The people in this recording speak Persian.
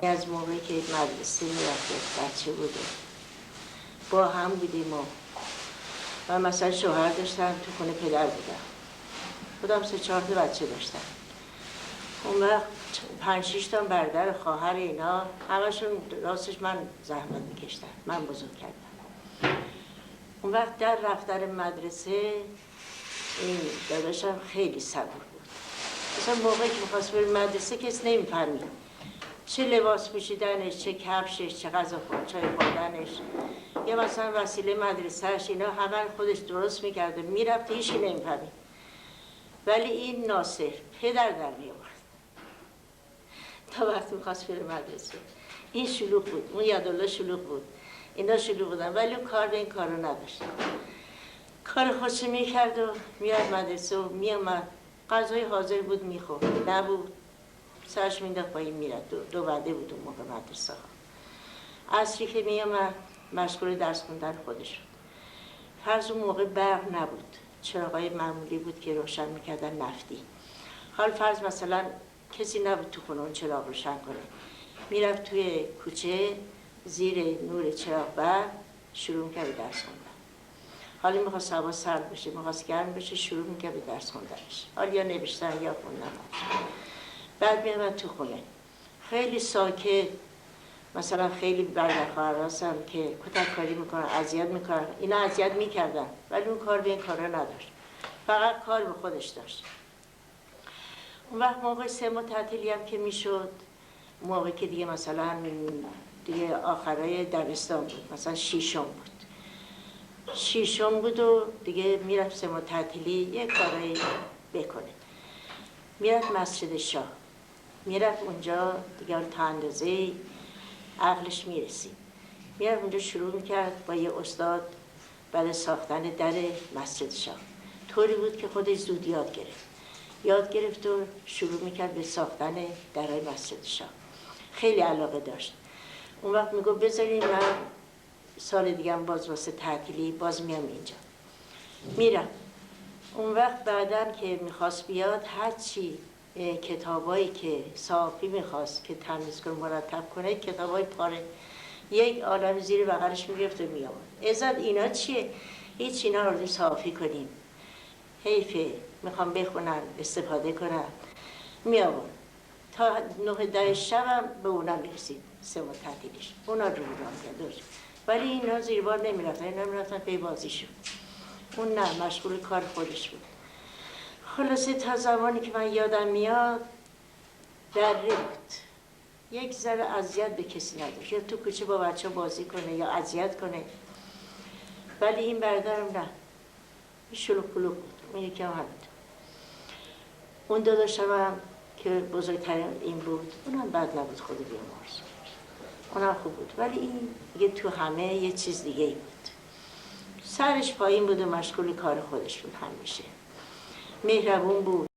از موقعی که مدرسه میرفت بچه بوده با هم بودیم و مثلا شوهر داشتم تو خونه پدر بودم، خودم 3-4 تا بچه داشتم. اون وقت 5-6 تا برادر خواهر اینا همشون راستش من زحمت میکشتم، من بزرگ کردم. اون وقت در رفتن مدرسه این داداشم خیلی صبور بود. مثلا موقعی که میخواست بره مدرسه کسی نمیفهمید چه لباس پوشیدنش، چه کفشش، چه غذا چای خوردنش، یا مثلا وسیله مدرسهش، اینا همه خودش درست میکرد و میرفت، هیچی نمیفهمید. ولی این ناصر پدر در میآورد تا وقتی میخواست بره مدرسه. این شلوغ بود، اون یادالله شلوغ بود، اینا شلوغ بودن، ولی اون کار به این کارو نداشت. کار خودش میکرد و میاد مدرسه و میامد، غذای حاضر بود میخورد، نبود سرش مینداخت پایین میرد. دو وعده بود اون موقع مدرسه ها. عصری که میامد مشغول درس خوندن خودش بود. فرض اون موقع برق نبود، چراغای معمولی بود که روشن میکردن نفتی. حال فرض مثلا کسی نبود تو خونه اون چراغ روشن کنه، میرفت توی کوچه زیر نور چراغ برق شروع میکرد به درس خوندن. حالا میخواست هوا سرد بشه، میخواست گرم بشه، شروع میکرد به درس خوندنش، حالا یا نوشتن یا خوندن. بعد میامد تو خونه خیلی ساکت، مثلا خیلی برادر خواهراشم که کتک کاری میکنن، اذیت میکنن، اینا اذیت میکردن، ولی اون کار به این کارا نداشت، فقط کار به خودش داشت. اون وقت موقع 3 ماه تعطیلی هم که میشد، موقع که دیگه مثلا دیگه آخرای دبستان بود، مثلا شیشم بود و دیگه میرفت 3 ماه تعطیلی یه کارایی بکنه. میرفت مسجد شاه، میرفت اونجا دیگه تا اندازه عقلش میرسید، میرفت اونجا شروع میکرد با یه استاد برای ساختن در مسجد شاه. طوری بود که خودش زود یاد گرفت و شروع میکرد به ساختن درهای مسجد شاه. خیلی علاقه داشت. اون وقت میگو بذارین من سال دیگه هم باز واسه تعطیلی باز میام اینجا. میرم اون وقت بعدم که میخواست بیاد، هرچی کتابایی که صافی میخواست که تمیز کنه مرتب کنه، کتابای پاره یک عالم زیر بغلش میگرفت و میآورد. عزت اینا چیه؟ هیچ، اینا رو صافی کنیم، حیفه، میخوام بخونم استفاده کنم. میآورد تا 9-10 شبم به اونا میرسید 3 ماه تعطیلیش، اونا رو می‌داشت. ولی اینا زیر بار نمیرفتن، اینا میرفتن پی بازیشون، اون نه، مشغول کار خودش بود. خلاصه تا زمانی که من یادم میاد دره بود، یک ذره اذیت به کسی نداشت، یا تو کوچه با بچه بازی کنه یا اذیت کنه. ولی این برادرم نه، شلوغ پلوغ بود. اون یکی هم همین. اون داداشم هم که بزرگترین این بود، اونم بد نبود، خود بیامرز، اونم خوب بود. ولی این دیگه تو همه یه چیز دیگه ای بود، سرش پایین بود و مشغول کار خودش بود، همیشه مهربون بود.